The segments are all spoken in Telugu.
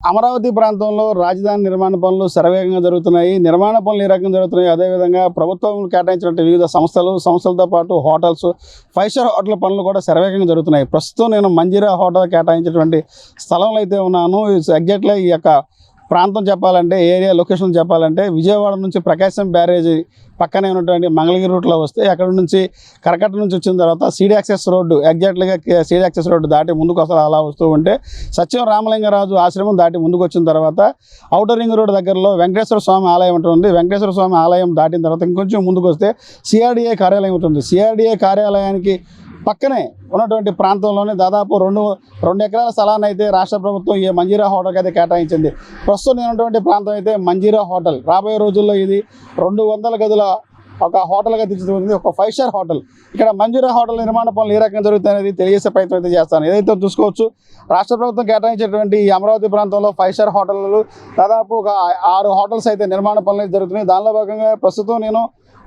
అమరావతి ప్రాంతంలో రాజధాని నిర్మాణ పనులు శరవేగంగా జరుగుతున్నాయి. నిర్మాణ పనులు ఏ రకంగా జరుగుతున్నాయి, అదేవిధంగా ప్రభుత్వం కేటాయించినటువంటి వివిధ సంస్థలతో పాటు హోటల్స్, 5 స్టార్ హోటల్ పనులు కూడా శరవేగంగా జరుగుతున్నాయి. ప్రస్తుతం నేను మంజీరా హోటల్ కేటాయించినటువంటి స్థలంలో అయితే ఉన్నాను. ఎగ్జాక్ట్గా ఈ యొక్క ప్రాంతం చెప్పాలంటే, ఏరియా లొకేషన్ చెప్పాలంటే, విజయవాడ నుంచి ప్రకాశం బ్యారేజీ పక్కనే ఉన్నటువంటి మంగళగిరి రూట్లో వస్తే అక్కడ నుంచి కరకట్ట నుంచి వచ్చిన తర్వాత సీడీ యాక్సెస్ రోడ్డు, ఎగ్జాక్ట్గా సీడీ యాక్సెస్ రోడ్డు దాటి ముందుకు అసలు అలా వస్తూ ఉంటే సత్యం రామలింగరాజు ఆశ్రమం దాటి ముందుకు వచ్చిన తర్వాత ఔటర్ రింగ్ రోడ్ దగ్గరలో వెంకటేశ్వర స్వామి ఆలయం ఉంటుంది. వెంకటేశ్వర స్వామి ఆలయం దాటిన తర్వాత ఇంకొంచెం ముందుకు వస్తే సిఆర్డీఏ కార్యాలయం ఉంటుంది. సిఆర్డీఏ కార్యాలయానికి పక్కనే ఉన్నటువంటి ప్రాంతంలోనే దాదాపు రెండు ఎకరాల స్థలాన్ని అయితే రాష్ట్ర ప్రభుత్వం ఈ మంజీరా హోటల్కి అయితే కేటాయించింది. ప్రస్తుతం ఉన్నటువంటి ప్రాంతం అయితే మంజీరా హోటల్. రాబోయే రోజుల్లో ఇది 200 గదుల ఒక హోటల్గా తీర్చిదిద్దుతుంది, ఒక 5 స్టార్ హోటల్. ఇక్కడ మంజీరా హోటల్ నిర్మాణ పనులు ఏ రకంగా జరుగుతాయనేది తెలియజేసే ప్రయత్నం అయితే చేస్తాను. ఏదైతే చూసుకోవచ్చు, రాష్ట్ర ప్రభుత్వం కేటాయించేటువంటి ఈ అమరావతి ప్రాంతంలో 5 స్టార్ హోటళ్ళు దాదాపు ఒక 6 హోటల్స్ అయితే నిర్మాణ పనులు అయితే జరుగుతున్నాయి. దానిలో భాగంగా ప్రస్తుతం నేను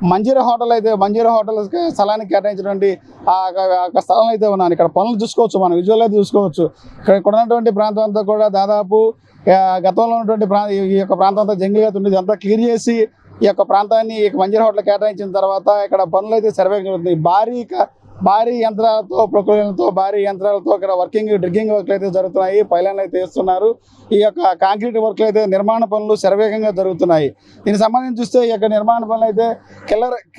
మంజీరా హోటల్ స్థలానికి కేటాయించినటువంటి ఆ స్థలంలో అయితే ఉన్నాను. ఇక్కడ పనులు చూసుకోవచ్చు, మనం విజువల్ అయితే చూసుకోవచ్చు. ఇక్కడ ఉన్నటువంటి ప్రాంతం అంతా కూడా దాదాపు గతంలో ఉన్నటువంటి ఈ యొక్క ప్రాంతం అంతా జంగిల్గా ఉండేది, అంతా క్లియర్ చేసి ఈ యొక్క ప్రాంతాన్ని మంజీరా హోటల్ కేటాయించిన తర్వాత ఇక్కడ పనులు అయితే సర్వేగా జరుగుతుంది. భారీ యంత్రాలతో, ప్రకృతితో, భారీ యంత్రాలతో ఇక్కడ డ్రిగ్గింగ్ వర్క్లు అయితే జరుగుతున్నాయి. పైలైన్లు అయితే వేస్తున్నారు. ఈ యొక్క కాంక్రీట్ వర్క్లు అయితే నిర్మాణ పనులు శరవేగంగా జరుగుతున్నాయి. దీనికి సంబంధించి చూస్తే ఈ యొక్క నిర్మాణ పనులు అయితే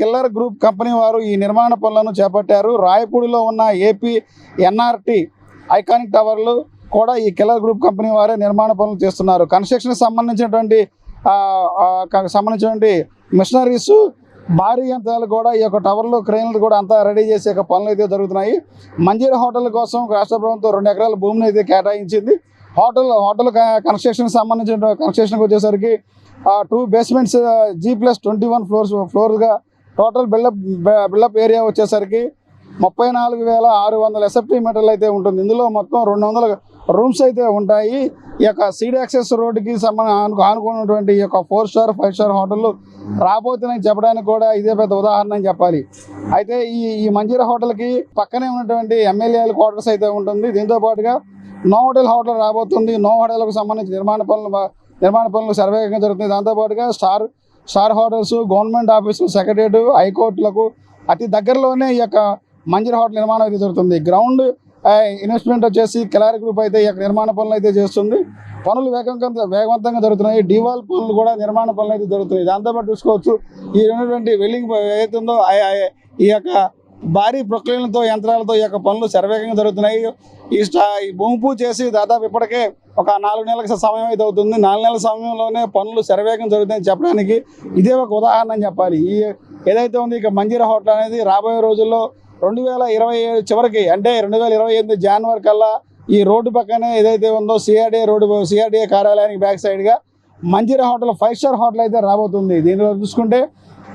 కిల్లర్ గ్రూప్ కంపెనీ వారు ఈ నిర్మాణ పనులను చేపట్టారు. రాయపూడిలో ఉన్న ఏపీ ఎన్ఆర్టీ ఐకానిక్ టవర్లు కూడా ఈ కిల్లర్ గ్రూప్ కంపెనీ వారే నిర్మాణ పనులు చేస్తున్నారు. కన్స్ట్రక్షన్ సంబంధించినటువంటి మిషనరీస్, భారీ యంత్రాలు కూడా ఈ యొక్క టవర్లు, క్రెయిన్లు కూడా అంతా రెడీ చేసే పనులు అయితే జరుగుతున్నాయి. మంజీరా హోటల్ కోసం రాష్ట్ర ప్రభుత్వం 2 ఎకరాల భూమిని అయితే కేటాయించింది. హోటల్ కన్స్ట్రక్షన్ సంబంధించిన కన్స్ట్రక్షన్కి వచ్చేసరికి 2 బేస్మెంట్స్ G+21 ఫ్లోర్గా టోటల్ బిల్డప్ ఏరియా వచ్చేసరికి 34,600 ఎస్ఎఫ్టీ మీటర్లు అయితే ఉంటుంది. ఇందులో మొత్తం 200 రూమ్స్ అయితే ఉంటాయి. ఈ యొక్క సీడీ యాక్సెస్ రోడ్డుకి ఆనుకున్నటువంటి ఈ యొక్క 4 స్టార్ 5 స్టార్ హోటళ్ళు రాబోతున్నాయి చెప్పడానికి కూడా ఇదే పెద్ద ఉదాహరణ అని చెప్పాలి. అయితే ఈ మంజీరా హోటల్కి పక్కనే ఉన్నటువంటి ఎమ్మెల్యేల క్వార్టర్స్ అయితే ఉంటుంది. దీంతో పాటుగా నో హోటల్ రాబోతుంది. నో హోటల్కు సంబంధించి నిర్మాణ పనులు సర్వేగంగా జరుగుతుంది. దాంతోపాటుగా స్టార్ హోటల్స్, గవర్నమెంట్ ఆఫీసులు, సెక్రటరియట్, హైకోర్టులకు అతి దగ్గరలోనే ఈ యొక్క మంజీరా హోటల్ నిర్మాణం అయితే జరుగుతుంది. గ్రౌండ్ ఇన్వెస్ట్మెంట్ వచ్చేసి కిలారి గ్రూప్ అయితే ఈ యొక్క నిర్మాణ పనులు అయితే చేస్తుంది. పనులు వేగవంతంగా జరుగుతున్నాయి. డివాల్ పనులు కూడా నిర్మాణ పనులు అయితే జరుగుతున్నాయి. దాంతోపాటు చూసుకోవచ్చు, ఈ ఉన్నటువంటి వెల్డింగ్ ఏదైతుందో ఈ యొక్క భారీ ప్రొక్లైన్లతో, యంత్రాలతో ఈ యొక్క పనులు శరవేగంగా జరుగుతున్నాయి. ఈ భూమి పూజ చేసి దాదాపు ఇప్పటికే ఒక 4 నెలల సమయం అయితే అవుతుంది. 4 నెలల సమయంలోనే పనులు శరవేగం జరుగుతాయని చెప్పడానికి ఇదే ఒక ఉదాహరణ అని చెప్పాలి. ఏదైతే ఉంది ఇక మంజీరా హోటల్ అనేది రాబోయే రోజుల్లో 2027 చివరికి, అంటే 2028 జనవరి కల్లా ఈ రోడ్డు పక్కనే ఏదైతే ఉందో సిఆర్డీఏ కార్యాలయానికి బ్యాక్ సైడ్గా మంజీరా హోటల్ 5 స్టార్ హోటల్ అయితే రాబోతుంది. దీనిలో చూసుకుంటే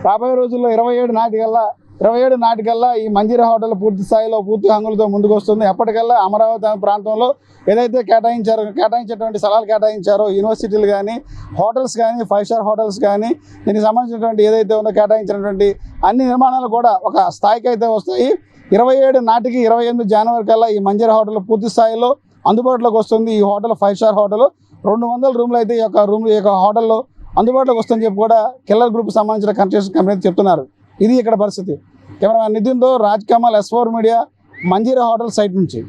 రాబోయే రోజుల్లో 27 నాటికల్లా ఈ మంజీరా హోటల్ పూర్తి హంగులతో ముందుకు వస్తుంది. ఎప్పటికల్లా అమరావతి ప్రాంతంలో ఏదైతే కేటాయించేటువంటి స్థలాలు కేటాయించారో, యూనివర్సిటీలు కానీ, హోటల్స్ కానీ, 5 స్టార్ హోటల్స్ కానీ, దీనికి సంబంధించినటువంటి ఏదైతే ఉందో కేటాయించినటువంటి అన్ని నిర్మాణాలు కూడా ఒక స్థాయికి అయితే వస్తాయి. 27 నాటికి 28 జనవరి కల్లా ఈ మంజీరా హోటల్ పూర్తి స్థాయిలో అందుబాటులోకి వస్తుంది. ఈ హోటల్ 5 స్టార్ హోటల్ 200 రూమ్లు అయితే ఈ యొక్క హోటల్లో అందుబాటులోకి వస్తుందని చెప్పి కూడా కిల్లర్ గ్రూప్ సంబంధించిన కన్స్ట్రక్షన్ కంపెనీ చెప్తున్నారు. ఇది ఇక్కడ పరిస్థితి. కెమెరామెన్ నితిన్తో Raj Kamal, S4 media, Manjeera hotel site నుంచి.